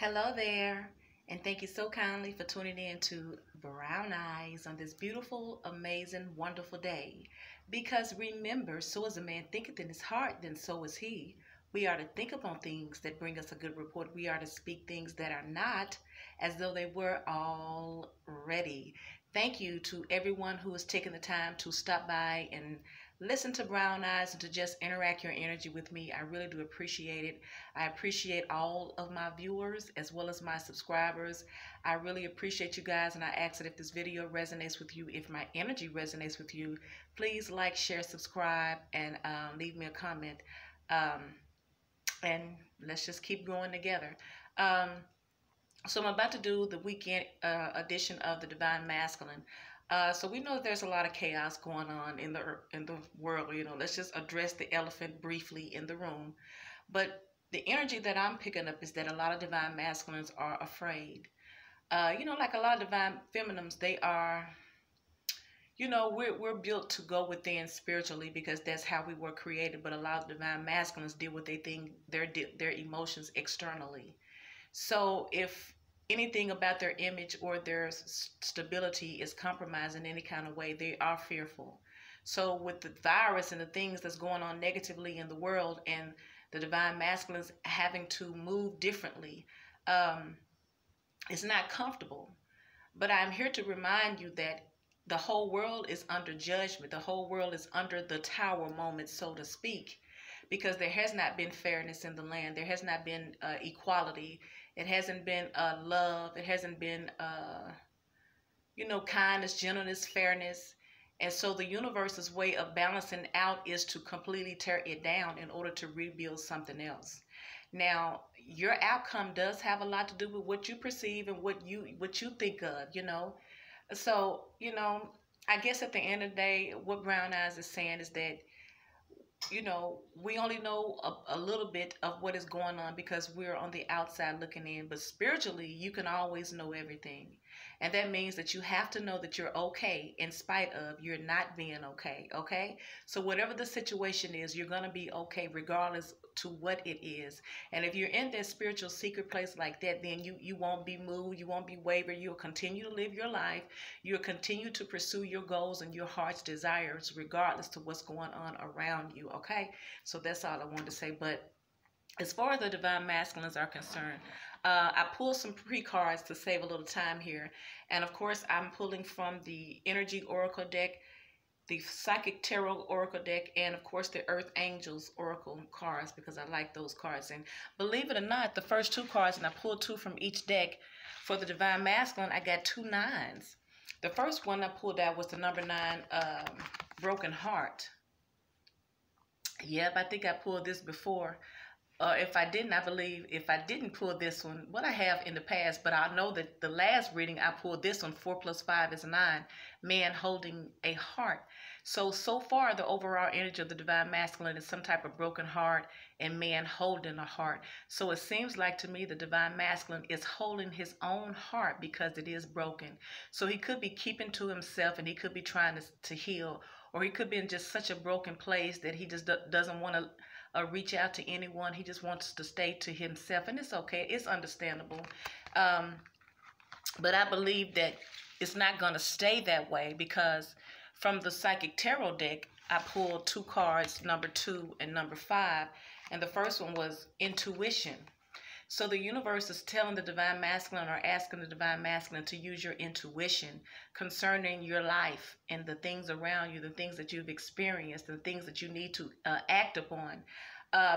Hello there, and thank you so kindly for tuning in to Brown Eyes on this beautiful, amazing, wonderful day. Because remember, so as a man thinketh in his heart, then so is he. We are to think upon things that bring us a good report. We are to speak things that are not as though they were already. Thank you to everyone who has taken the time to stop by and listen to Brown Eyes and to just interact your energy with me. I really do appreciate it. I appreciate all of my viewers as well as my subscribers. I really appreciate you guys, and I ask that if this video resonates with you, if my energy resonates with you, please like, share, subscribe, and leave me a comment. And let's just keep growing together. So I'm about to do the weekend edition of the Divine Masculine. So we know there's a lot of chaos going on in the world. Let's just address the elephant briefly in the room. But the energy that I'm picking up is that a lot of divine masculines are afraid. Like a lot of divine feminines, they are. We're built to go within spiritually because that's how we were created. But a lot of divine masculines deal with their emotions externally. So if anything about their image or their stability is compromised in any kind of way, they are fearful. So with the virus and the things that's going on negatively in the world and the divine masculines having to move differently, it's not comfortable. But I'm here to remind you that the whole world is under judgment. The whole world is under the tower moment, so to speak, because there has not been fairness in the land. There has not been equality. It hasn't been love. It hasn't been, kindness, gentleness, fairness. And so the universe's way of balancing out is to completely tear it down in order to rebuild something else. Now, your outcome does have a lot to do with what you perceive and what you think of. So, I guess at the end of the day, what Brown Eyes is saying is that we only know a little bit of what is going on because we're on the outside looking in. But spiritually, you can always know everything. And that means that you have to know that you're okay in spite of you're not being okay. Okay? So whatever the situation is, you're going to be okay regardless to what it is. And if you're in that spiritual secret place like that, then you won't be moved. You won't be wavered. You'll continue to live your life. You'll continue to pursue your goals and your heart's desires regardless to what's going on around you. Okay? So that's all I wanted to say. But as far as the divine masculines are concerned, I pulled some pre-cards to save a little time here. And of course, I'm pulling from the Energy Oracle deck, the Psychic Tarot Oracle deck, and of course the Earth Angels Oracle cards because I like those cards. And believe it or not, the first two cards, and I pulled two from each deck, for the divine masculine, I got 2 9s. The first one I pulled out was the number 9, Broken Heart. Yep, I think I pulled this before. If I didn't, I believe if I didn't pull this one, what I have in the past, but I know that the last reading I pulled this one, 4 + 5 is 9, man holding a heart. So far, the overall energy of the divine masculine is some type of broken heart and man holding a heart. So it seems like to me the divine masculine is holding his own heart because it is broken. So he could be keeping to himself and he could be trying to heal, or he could be in just such a broken place that he just doesn't want to reach out to anyone. He just wants to stay to himself, and it's okay. It's understandable. But I believe that it's not going to stay that way because from the Psychic Tarot deck, I pulled 2 cards, number 2 and number 5, and the first one was intuition. So the universe is telling the divine masculine or asking the divine masculine to use your intuition concerning your life and the things around you, the things that you've experienced, the things that you need to act upon.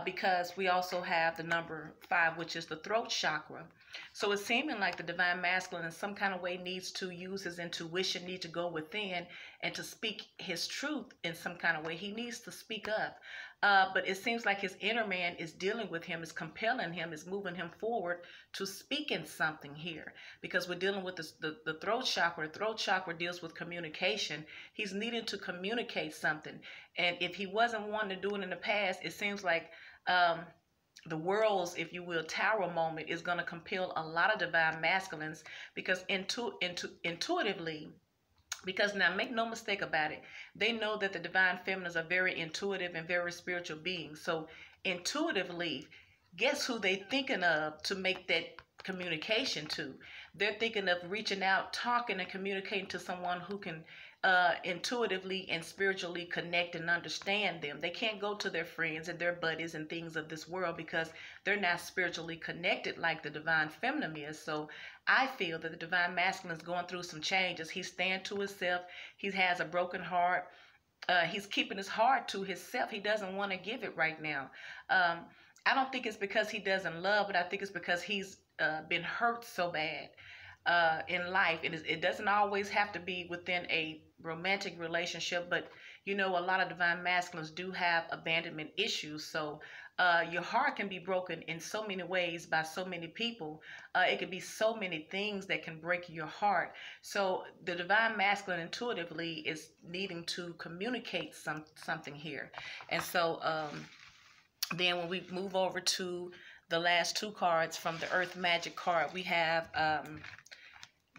Because we also have the number 5, which is the throat chakra. So it's seeming like the divine masculine in some kind of way needs to use his intuition, need to go within and to speak his truth in some kind of way. He needs to speak up. But it seems like his inner man is dealing with him, is compelling him, is moving him forward to speak in something here. Because we're dealing with the throat chakra. The throat chakra deals with communication. He's needing to communicate something. And if he wasn't wanting to do it in the past, it seems like the world's, if you will, tower moment is going to compel a lot of divine masculines because intuitively, because now make no mistake about it, they know that the divine feminines are very intuitive and very spiritual beings. So intuitively, guess who they thinking of to make that communication to. They're thinking of reaching out, talking, and communicating to someone who can intuitively and spiritually connect and understand them. They can't go to their friends and their buddies and things of this world because they're not spiritually connected like the divine feminine is. So I feel that the divine masculine is going through some changes. He's staying to himself. He has a broken heart. He's keeping his heart to himself. He doesn't want to give it right now. I don't think it's because he doesn't love, but I think it's because he's been hurt so bad in life. It doesn't always have to be within a romantic relationship, but you know, a lot of divine masculines do have abandonment issues. So your heart can be broken in so many ways by so many people. It could be so many things that can break your heart. So the divine masculine intuitively is needing to communicate something here. And so then when we move over to the last two cards from the Earth Magic card, we have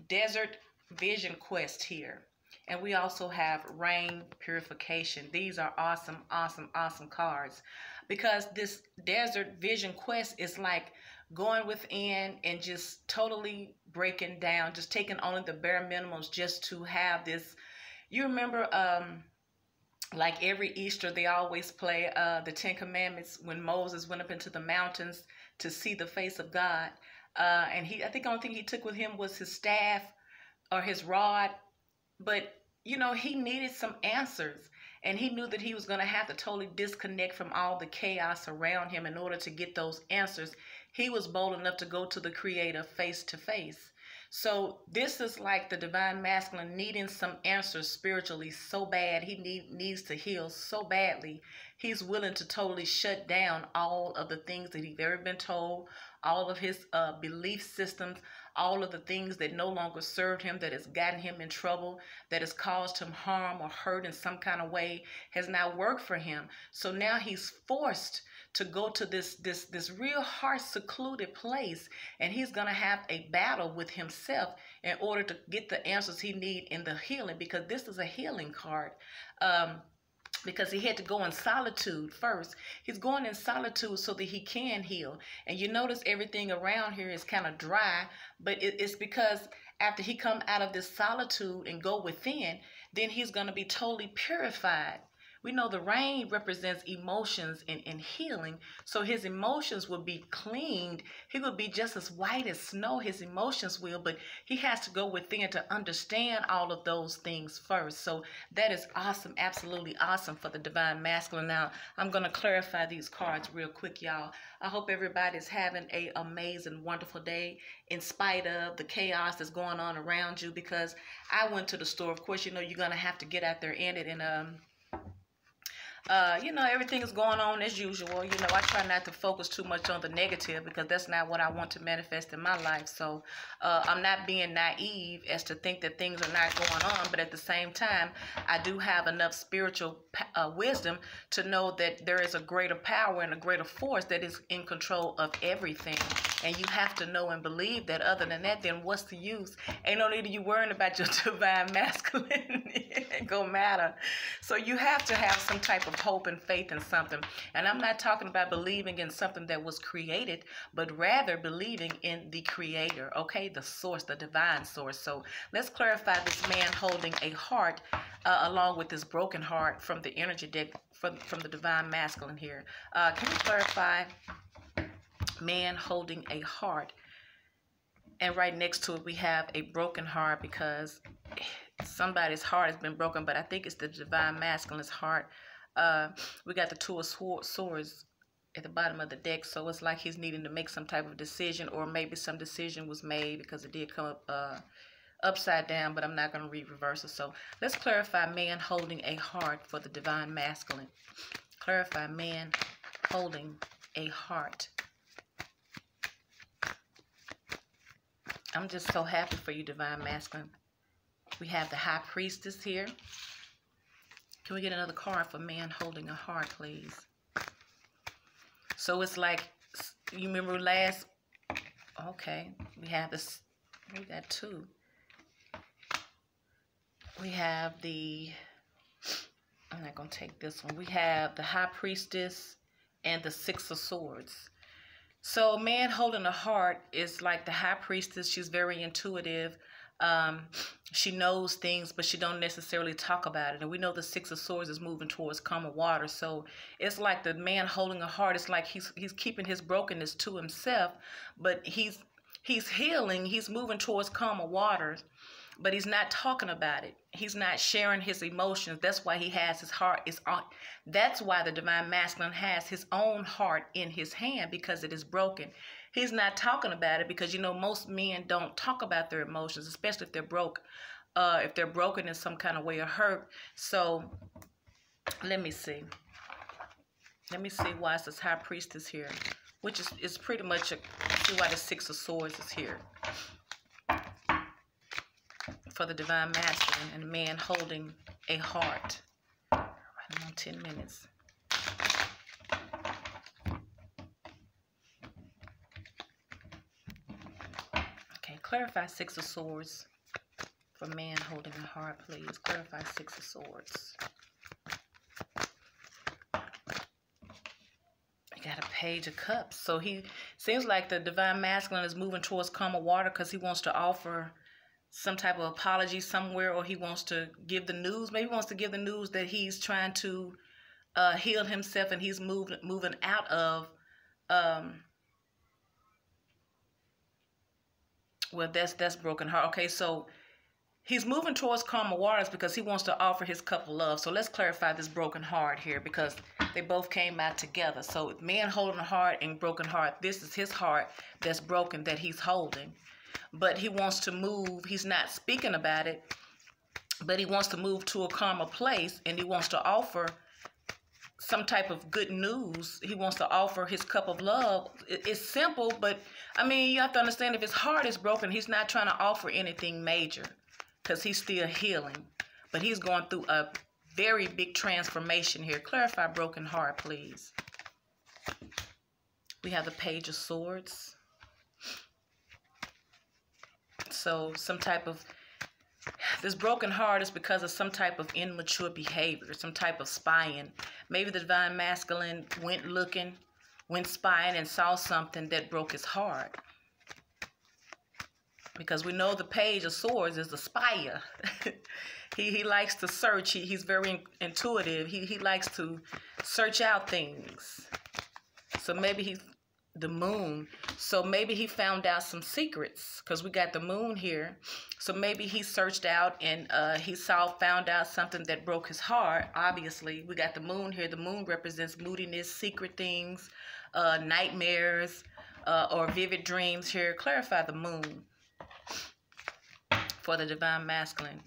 Desert Vision Quest here. And we also have Rain Purification. These are awesome, awesome, awesome cards. Because this Desert Vision Quest is like going within and just totally breaking down, just taking only the bare minimums just to have this. You remember like every Easter, they always play the Ten Commandments when Moses went up into the mountains to see the face of God. And I think the only thing he took with him was his staff or his rod. But, you know, he needed some answers. And he knew that he was going to have to totally disconnect from all the chaos around him in order to get those answers. He was bold enough to go to the Creator face to face. So this is like the divine masculine needing some answers spiritually so bad. He needs to heal so badly. He's willing to totally shut down all of the things that he's ever been told, all of his belief systems, all of the things that no longer served him, that has gotten him in trouble, that has caused him harm or hurt in some kind of way, has not worked for him. So now he's forced to go to this real heart secluded place, and he's going to have a battle with himself in order to get the answers he needs in the healing, because this is a healing card. Because he had to go in solitude first. He's going in solitude so that he can heal. And you notice everything around here is kind of dry, but it's because after he come out of this solitude and go within, then he's going to be totally purified. We know the rain represents emotions and healing, so his emotions will be cleaned. He will be just as white as snow, his emotions will, but he has to go within to understand all of those things first. So that is awesome, absolutely awesome for the divine masculine. Now, I'm going to clarify these cards real quick, y'all. I hope everybody's having an amazing, wonderful day in spite of the chaos that's going on around you, because I went to the store. Of course, you know, you're going to have to get out there in it, and you know, everything is going on as usual. You know, I try not to focus too much on the negative because that's not what I want to manifest in my life. So I'm not being naive as to think that things are not going on. But at the same time, I do have enough spiritual wisdom to know that there is a greater power and a greater force that is in control of everything. And you have to know and believe that. Other than that, then what's the use? Ain't no need of you worrying about your divine masculine. It ain't gonna matter. So you have to have some type of hope and faith in something. And I'm not talking about believing in something that was created, but rather believing in the Creator, okay? The source, the divine source. So let's clarify this man holding a heart along with this broken heart from the energy deck, from the divine masculine here. Can you clarify man holding a heart? And right next to it, we have a broken heart, because somebody's heart has been broken, but I think it's the divine masculine's heart. We got the Two of Swords at the bottom of the deck, so it's like he's needing to make some type of decision, or maybe some decision was made, because it did come up upside down, but I'm not going to read reversal. So let's clarify man holding a heart for the divine masculine. Clarify man holding a heart. I'm just so happy for you, divine masculine. We have the High Priestess here. Can we get another card for man holding a heart, please? So it's like, you remember last, okay, we have this, we got two. We have the, I'm not going to take this one. We have the High Priestess and the Six of Swords. So man holding a heart is like the high priestess. She's very intuitive. Um, she knows things, but she don't necessarily talk about it. And we know the Six of Swords is moving towards calmer water. So it's like the man holding a heart. It's like he's keeping his brokenness to himself, but he's healing. He's moving towards calmer waters, but he's not talking about it. He's not sharing his emotions. That's why he has his heart is on. That's why the divine masculine has his own heart in his hand, because it is broken. He's not talking about it because, you know, most men don't talk about their emotions, especially if they're broke, if they're broken in some kind of way or hurt. So let me see. Let me see why it's this high priestess here, which is pretty much see why the Six of Swords is here for the divine masculine and man holding a heart. Right on 10 minutes. Okay, clarify Six of Swords for man holding a heart, please. Clarify Six of Swords. You got a Page of Cups. So he seems like the divine masculine is moving towards calmer water because he wants to offer some type of apology somewhere, or he wants to give the news. Maybe he wants to give the news that he's trying to heal himself and he's moving out of well, that's broken heart. Okay, so he's moving towards calmer waters because he wants to offer his cup of love. So let's clarify this broken heart here, because they both came out together. So man holding a heart and broken heart, this is his heart that's broken that he's holding. But he wants to move. He's not speaking about it, but he wants to move to a calmer place, and he wants to offer some type of good news. He wants to offer his cup of love. It's simple, but I mean, you have to understand, if his heart is broken, he's not trying to offer anything major because he's still healing, but he's going through a very big transformation here. Clarify broken heart, please. We have the Page of Swords. So some type of, this broken heart is because of some type of immature behavior, some type of spying. Maybe the divine masculine went looking, went spying and saw something that broke his heart. Because we know the Page of Swords is a spyer. he likes to search. He's very intuitive. He likes to search out things. So maybe he's the Moon. So maybe he found out some secrets, because we got the Moon here. So maybe he searched out and he found out something that broke his heart. Obviously, we got the Moon here. The Moon represents moodiness, secret things, nightmares, or vivid dreams here. Clarify the Moon for the divine masculine.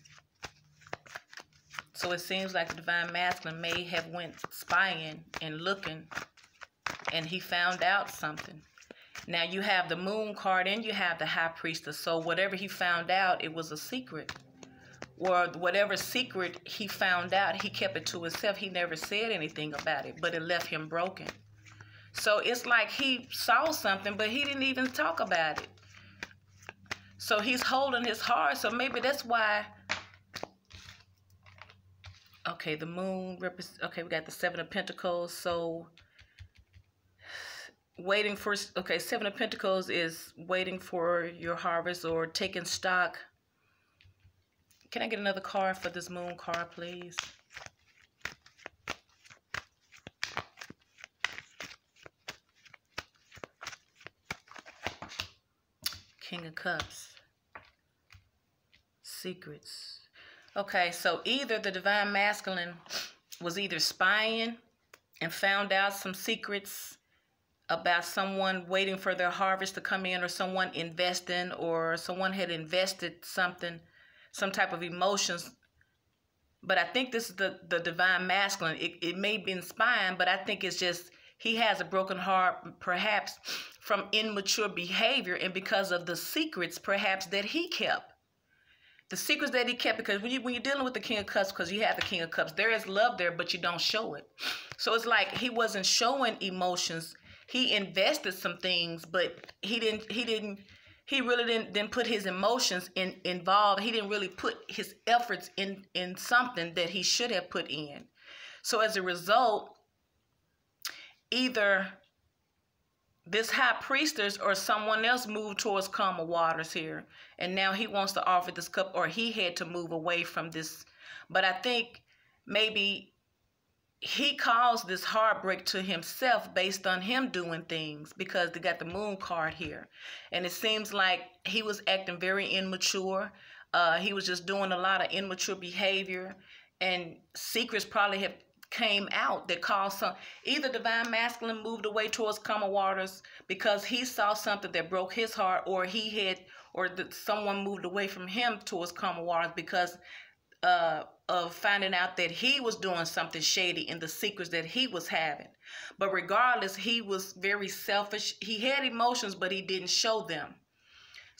So it seems like the divine masculine may have went spying and looking, and he found out something. Now you have the Moon card and you have the High Priestess. So whatever he found out, it was a secret. Or whatever secret he found out, he kept it to himself. He never said anything about it, but it left him broken. So it's like he saw something, but he didn't even talk about it. So he's holding his heart. So maybe that's why. Okay, the Moon represents. Okay, we got the Seven of Pentacles. So waiting for. Okay, Seven of Pentacles is waiting for your harvest or taking stock. Can I get another card for this Moon card, please? King of Cups. Secrets. Okay, so either the divine masculine was either spying and found out some secrets about someone waiting for their harvest to come in, or someone investing, or someone had invested something, some type of emotions. But I think this is the divine masculine. It may have been spying, but I think it's just he has a broken heart, perhaps from immature behavior and because of the secrets perhaps that he kept. The secrets that he kept, because when you're dealing with the King of Cups, because you have the King of Cups, there is love there, but you don't show it. So it's like he wasn't showing emotions. He invested some things, but he really didn't put his emotions involved. He didn't really put his efforts in something that he should have put in. So as a result, either this high priestess or someone else moved towards calmer waters here, and now he wants to offer this cup, or he had to move away from this. But I think maybe he caused this heartbreak to himself based on him doing things, because they got the moon card here, and it seems like he was acting very immature. He was just doing a lot of immature behavior, and secrets probably have came out that caused some, either divine masculine moved away towards calmer waters because he saw something that broke his heart, or someone moved away from him towards calmer waters because of finding out that he was doing something shady in the secrets that he was having. But regardless, he was very selfish. He had emotions, but he didn't show them.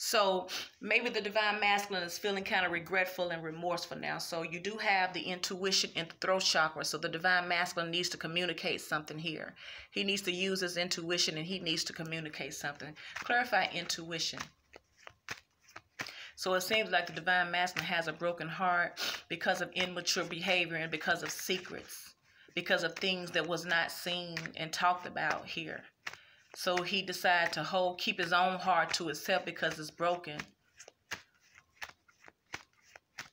So maybe the divine masculine is feeling kind of regretful and remorseful now. So you do have the intuition in the throat chakra. So the divine masculine needs to communicate something here. He needs to use his intuition, and he needs to communicate something. Clarify intuition. So it seems like the divine masculine has a broken heart because of immature behavior and because of secrets, because of things that was not seen and talked about here. So he decided to keep his own heart to himself because it's broken.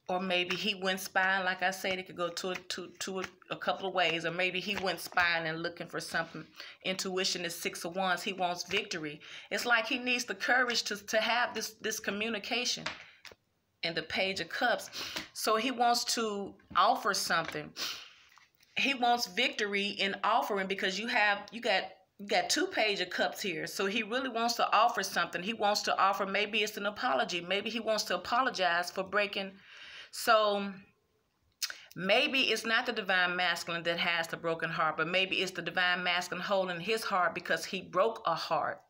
Or maybe he went spying, like I said, it could go to a couple of ways. Or maybe he went spying and looking for something. Intuition is 6 of Wands. He wants victory. It's like he needs the courage to have this communication. And the Page of Cups. So he wants to offer something. He wants victory in offering, because you got 2 Page of Cups here. So he really wants to offer something. He wants to offer, maybe it's an apology. Maybe he wants to apologize for breaking. So maybe it's not the divine masculine that has the broken heart, but maybe it's the divine masculine holding his heart because he broke a heart.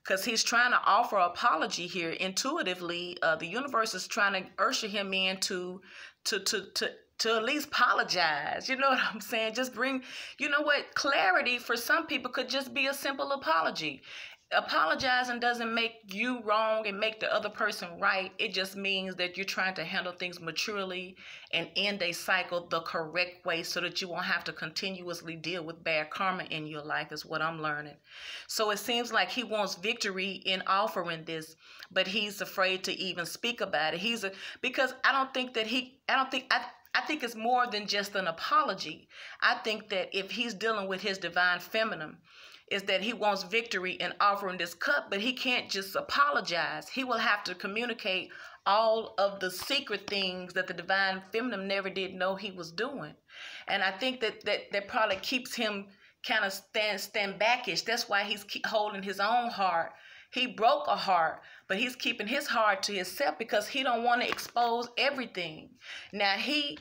Because he's trying to offer an apology here. Intuitively, the universe is trying to usher him in to at least apologize. You know what I'm saying? Just bring, clarity for some people could just be a simple apology. Apologizing doesn't make you wrong and make the other person right. It just means that you're trying to handle things maturely and end a cycle the correct way so that you won't have to continuously deal with bad karma in your life, is what I'm learning. So it seems like he wants victory in offering this, but he's afraid to even speak about it. Because I think it's more than just an apology. I think that if he's dealing with his divine feminine, is that he wants victory in offering this cup, but he can't just apologize. He will have to communicate all of the secret things that the divine feminine never did know he was doing. And I think that probably keeps him kind of stand backish. That's why he's holding his own heart. He broke a heart, but he's keeping his heart to himself because he don't want to expose everything. Now he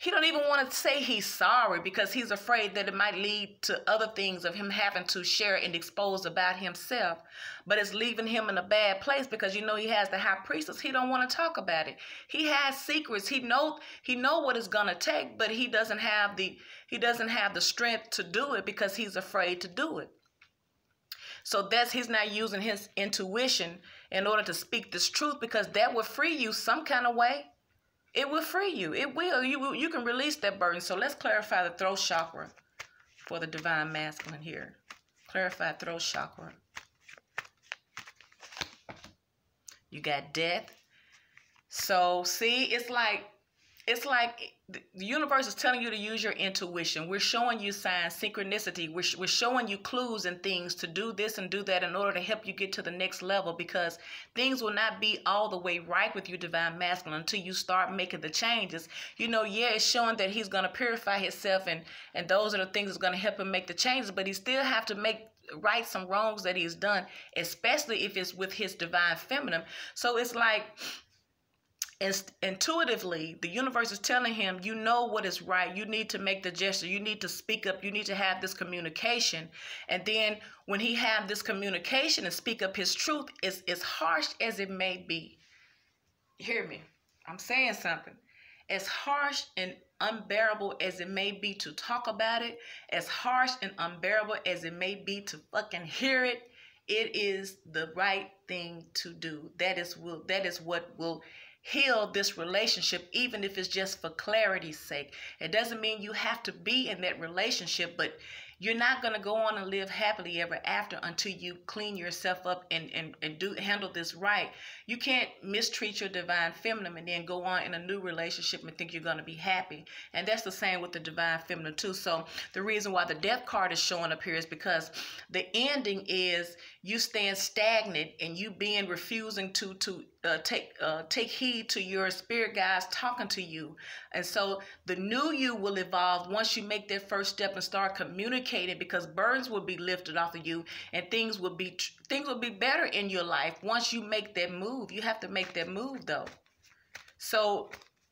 don't even want to say he's sorry because he's afraid that it might lead to other things of him having to share and expose about himself. But it's leaving him in a bad place because he has the high priestess. He don't want to talk about it. He has secrets. He know what it's gonna take, but he doesn't have the strength to do it because he's afraid to do it. So he's not using his intuition in order to speak this truth, because that will free you some kind of way. It will free you. It will. You can release that burden. So let's clarify the throat chakra for the divine masculine here. Clarify throat chakra. You got death. So see, it's like the universe is telling you to use your intuition. We're showing you signs, synchronicity. We're showing you clues and things to do this and do that in order to help you get to the next level, because things will not be all the way right with you, divine masculine, until you start making the changes. It's showing that he's going to purify himself, and those are the things that's going to help him make the changes, but he still have to right some wrongs that he's done, especially if it's with his divine feminine. So it's like, intuitively, the universe is telling him, what is right. You need to make the gesture. You need to speak up. You need to have this communication. And then when he have this communication and speak up his truth, as harsh as it may be. Hear me. I'm saying something. As harsh and unbearable as it may be to talk about it, as harsh and unbearable as it may be to fucking hear it, it is the right thing to do. That is what will heal this relationship, even if it's just for clarity's sake. It doesn't mean you have to be in that relationship, but You're not going to go on and live happily ever after until you clean yourself up and handle this right. You can't mistreat your divine feminine and then go on in a new relationship and think you're going to be happy. And that's the same with the divine feminine too. So the reason why the death card is showing up here is because the ending is you stand stagnant and you being refusing to take heed to your spirit guides talking to you. And so the new you will evolve once you make that first step and start communicating, because burdens will be lifted off of you and things will be better in your life once you make that move. You have to make that move though. So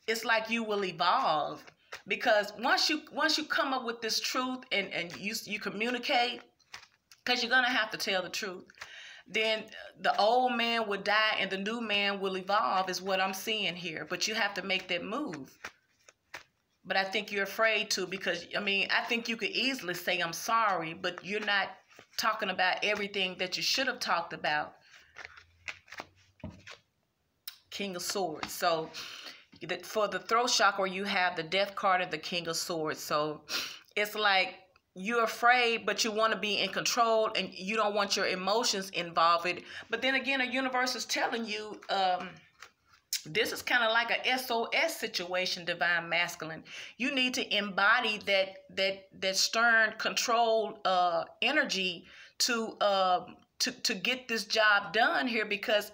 it's like you will evolve, because once you come up with this truth and you communicate, because you're going to have to tell the truth, then the old man will die and the new man will evolve is what I'm seeing here. But you have to make that move. But I think you're afraid to, because, I mean, I think you could easily say, I'm sorry, but you're not talking about everything that you should have talked about. King of Swords. So for the throat chakra, you have the death card and the King of Swords. So it's like, you're afraid, but you want to be in control and you don't want your emotions involved. But then again, the universe is telling you this is kind of like a SOS situation, divine masculine. You need to embody that stern control energy to get this job done here, because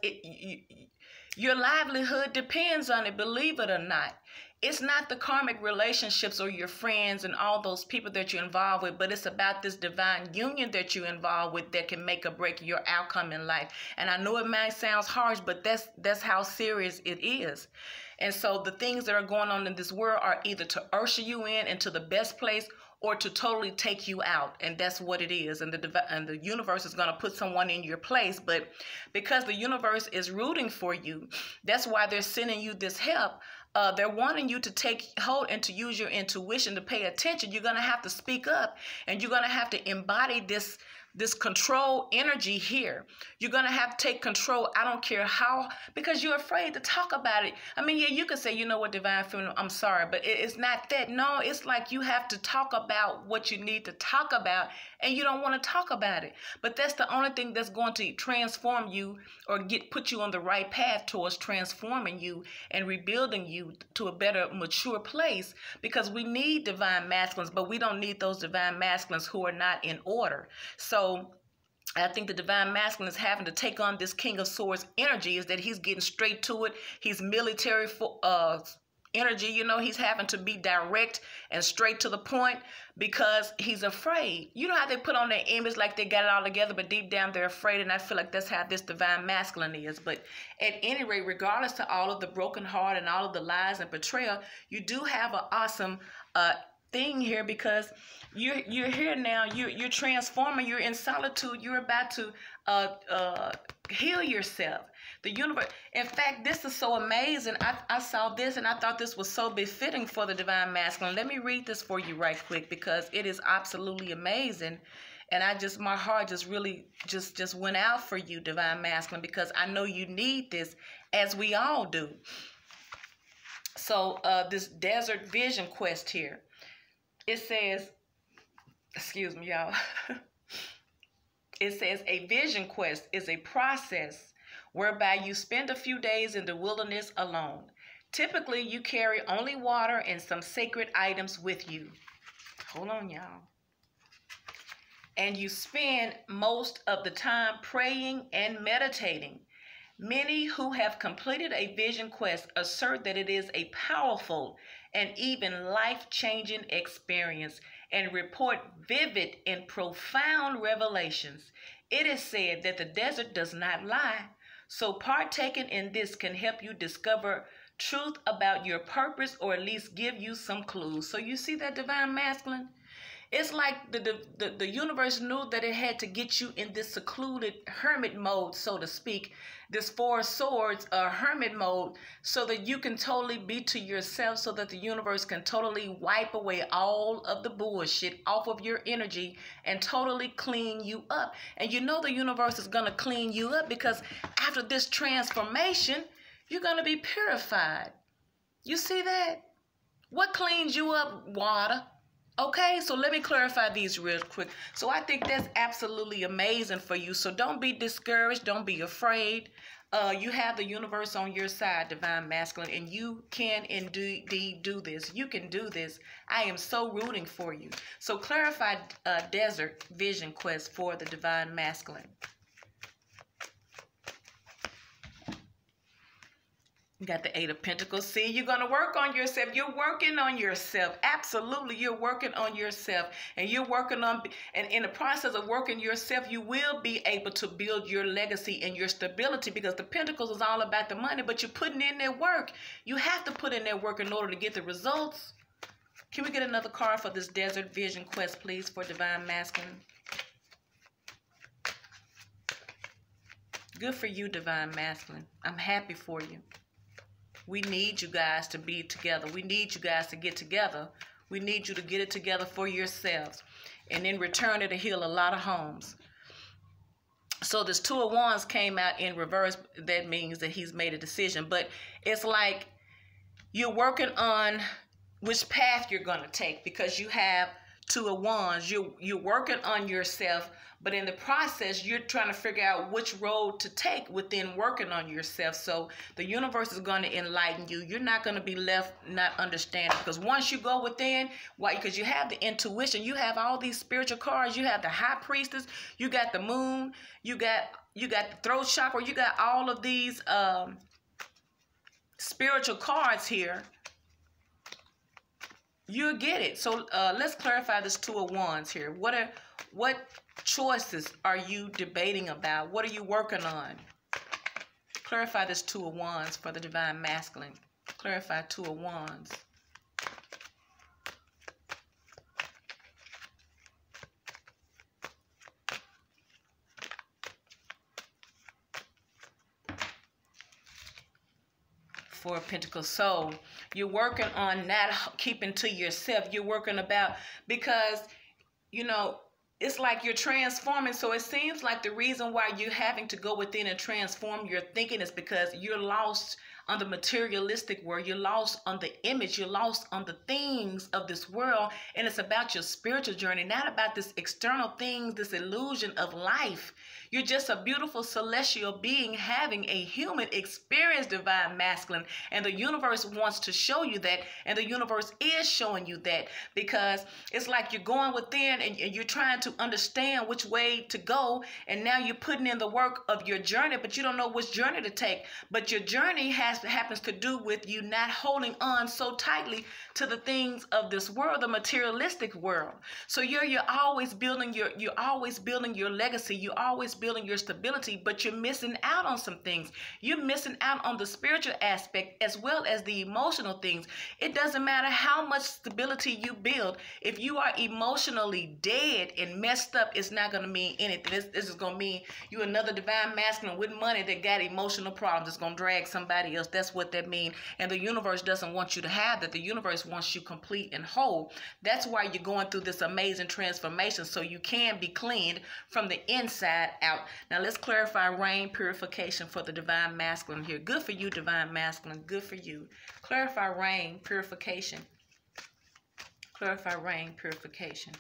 your livelihood depends on it, believe it or not. It's not the karmic relationships or your friends and all those people that you're involved with, but it's about this divine union that you're involved with that can make or break your outcome in life. And I know it might sound harsh, but that's how serious it is. And so the things that are going on in this world are either to usher you into the best place or to totally take you out. And that's what it is. And the universe is going to put someone in your place. But because the universe is rooting for you, that's why they're sending you this help. They're wanting you to take hold and to use your intuition, to pay attention. You're going to have to speak up, and you're going to have to embody this control energy here. You're going to have to take control. I don't care how, because you're afraid to talk about it. I mean, yeah, you could say, you know what, divine feminine, I'm sorry, but it's not that. No, it's like you have to talk about what you need to talk about, and you don't want to talk about it. But that's the only thing that's going to transform you or put you on the right path towards transforming you and rebuilding you to a better, mature place, because we need divine masculines, but we don't need those divine masculines who are not in order. So I think the divine masculine is having to take on this King of Swords energy, is that he's getting straight to it. He's military energy, you know, he's having to be direct and straight to the point because he's afraid. You know how they put on their image like they got it all together, but deep down they're afraid, and I feel like that's how this divine masculine is. But at any rate, regardless to all of the broken heart and all of the lies and betrayal, you do have an awesome thing here, because you're here now, you're transforming, you're in solitude, you're about to heal yourself. The universe, in fact, this is so amazing. I saw this and I thought this was so befitting for the divine masculine. Let me read this for you right quick, because it is absolutely amazing. And my heart just really just went out for you, divine masculine, because I know you need this, as we all do. So this desert vision quest here, it says, excuse me, y'all. It says a vision quest is a process whereby you spend a few days in the wilderness alone. Typically, you carry only water and some sacred items with you. Hold on, y'all. And you spend most of the time praying and meditating. Many who have completed a vision quest assert that it is a powerful and even life-changing experience and report vivid and profound revelations. It is said that the desert does not lie, so partaking in this can help you discover truth about your purpose, or at least give you some clues. So you see that, divine masculine? It's like the universe knew that it had to get you in this secluded hermit mode, so to speak, this Four Swords hermit mode, so that you can totally be to yourself, so that the universe can totally wipe away all of the bullshit off of your energy and totally clean you up. And you know the universe is going to clean you up, because after this transformation, you're going to be purified. You see that? What cleans you up? Water. Okay, so let me clarify these real quick. So I think that's absolutely amazing for you. So don't be discouraged. Don't be afraid. You have the universe on your side, divine masculine, and you can indeed do this. You can do this. I am so rooting for you. So clarify desert vision quest for the divine masculine. You got the Eight of Pentacles. See, you're going to work on yourself. You're working on yourself. Absolutely, you're working on yourself. And you're working on, and in the process of working yourself, you will be able to build your legacy and your stability, because the Pentacles is all about the money, but you're putting in that work. You have to put in that work in order to get the results. Can we get another card for this Desert Vision Quest, please, for Divine Masculine? Good for you, Divine Masculine. I'm happy for you. We need you guys to be together. We need you guys to get together. We need you to get it together for yourselves. And in return, it'll heal a lot of homes. So this Two of Wands came out in reverse. That means that he's made a decision. But it's like you're working on which path you're going to take, because you have Two of Wands. You're working on yourself, but in the process, you're trying to figure out which road to take within working on yourself. So the universe is going to enlighten you. You're not going to be left not understanding, because once you go within, why? Because you have the intuition. You have all these spiritual cards. You have the High Priestess. You got the Moon. You got the throat chakra. You got all of these spiritual cards here. You'll get it. So let's clarify this Two of Wands here. What choices are you debating about? What are you working on? Clarify this Two of Wands for the Divine Masculine. Clarify Two of Wands. Four of Pentacles. So you're working on not keeping to yourself. You're working about, because, you know, it's like you're transforming. So it seems like the reason why you're having to go within and transform your thinking is because you're lost on the materialistic world. You're lost on the image. You're lost on the things of this world. And it's about your spiritual journey, not about this external things, this illusion of life. You're just a beautiful celestial being having a human experience, Divine Masculine. And the universe wants to show you that. And the universe is showing you that, because it's like you're going within and you're trying to understand which way to go. And now you're putting in the work of your journey, but you don't know which journey to take. But your journey happens to do with you not holding on so tightly to the things of this world, the materialistic world. So you're always building your legacy. You're always building your stability, but you're missing out on some things. You're missing out on the spiritual aspect as well as the emotional things. It doesn't matter how much stability you build. If you are emotionally dead and messed up, it's not going to mean anything. This is going to mean you another Divine Masculine with money that got emotional problems. It's going to drag somebody else. That's what that means. And the universe doesn't want you to have that. The universe wants you complete and whole. That's why you're going through this amazing transformation, so you can be cleaned from the inside out. Now let's clarify rain purification for the Divine Masculine here. Good for you, Divine Masculine. Good for you. Clarify rain purification. Clarify rain purification.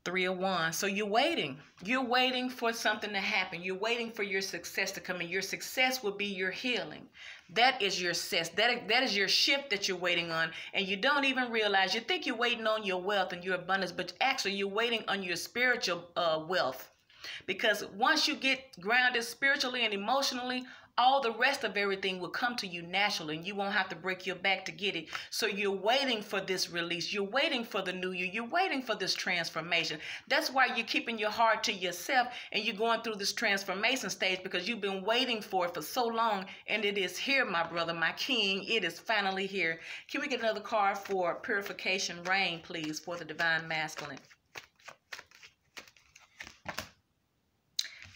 Three of Wands. So you're waiting. You're waiting for something to happen. You're waiting for your success to come in. Your success will be your healing. That is your success. That is your shift that you're waiting on. And you don't even realize. You think you're waiting on your wealth and your abundance, but actually you're waiting on your spiritual wealth. Because once you get grounded spiritually and emotionally, all the rest of everything will come to you naturally, and you won't have to break your back to get it. So you're waiting for this release. You're waiting for the new you. You're waiting for this transformation. That's why you're keeping your heart to yourself, and you're going through this transformation stage, because you've been waiting for it for so long, and it is here, my brother, my king. It is finally here. Can we get another card for purification rain, please, for the Divine Masculine?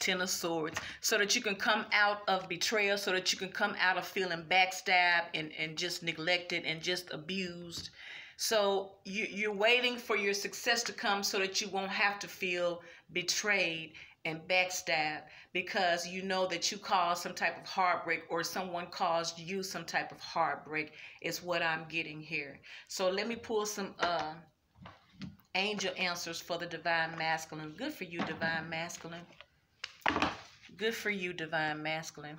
Ten of Swords, so that you can come out of betrayal, so that you can come out of feeling backstabbed and just neglected and just abused. So you're waiting for your success to come so that you won't have to feel betrayed and backstab because you know that you caused some type of heartbreak or someone caused you some type of heartbreak is what I'm getting here. So let me pull some angel answers for the divine masculine. Good for you, divine masculine. Good for you, divine masculine.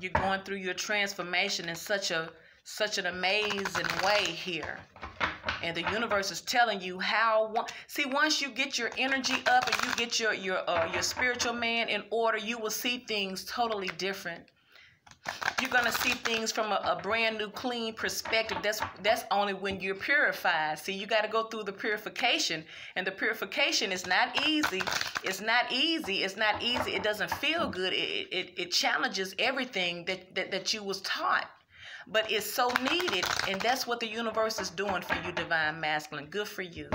You're going through your transformation in such an amazing way here. And the universe is telling you how. See, once you get your energy up and you get your spiritual man in order, you will see things totally different. You're gonna see things from a brand new, clean perspective. That's only when you're purified. See, you got to go through the purification, and the purification is not easy. It's not easy. It's not easy. It doesn't feel good. It challenges everything that you was taught. But it's so needed, and that's what the universe is doing for you, divine masculine. Good for you.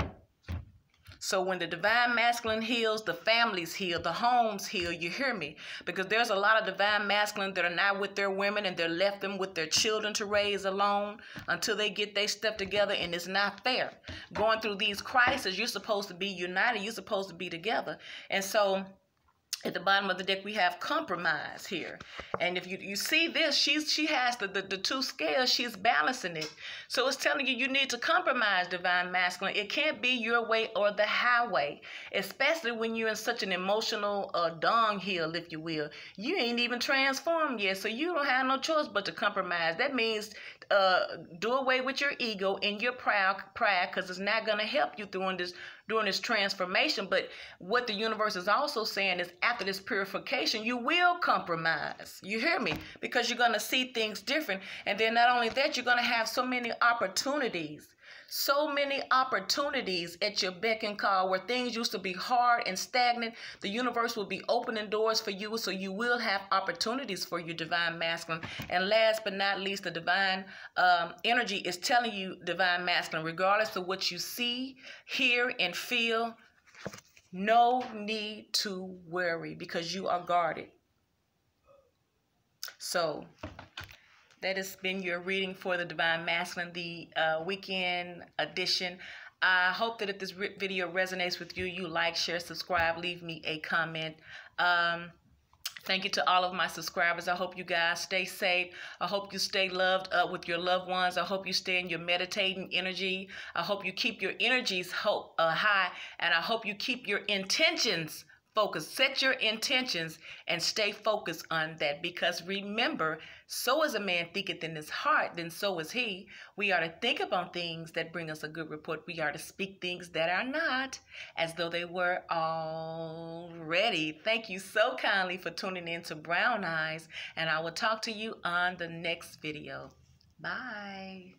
So when the divine masculine heals, the families heal, the homes heal. You hear me? Because there's a lot of divine masculine that are not with their women, and they're left them with their children to raise alone until they get their stuff together, and it's not fair. Going through these crises, you're supposed to be united. You're supposed to be together. And so at the bottom of the deck, we have compromise here. And if you see this, she has the two scales. She's balancing it. So it's telling you need to compromise, divine masculine. It can't be your way or the highway, especially when you're in such an emotional dunghill, if you will. You ain't even transformed yet, so you don't have no choice but to compromise. That means do away with your ego and your pride, because it's not going to help you during this transformation. But what the universe is also saying is after this purification, you will compromise. You hear me? Because you're going to see things different. And then not only that, you're going to have so many opportunities at your beck and call. Where things used to be hard and stagnant, the universe will be opening doors for you, so you will have opportunities for your divine masculine. And last but not least, the divine energy is telling you, divine masculine, regardless of what you see, hear, and feel, no need to worry because you are guarded. So that has been your reading for the divine masculine, the weekend edition. I hope that if this video resonates with you, you like, share, subscribe, leave me a comment. Thank you to all of my subscribers. I hope you guys stay safe. I hope you stay loved up with your loved ones. I hope you stay in your meditating energy. I hope you keep your energies high, and I hope you keep your intentions focus. Set your intentions and stay focused on that, because remember, so as a man thinketh in his heart, then so is he. We are to think upon things that bring us a good report. We are to speak things that are not as though they were already. Thank you so kindly for tuning in to Brown Eyes, and I will talk to you on the next video. Bye.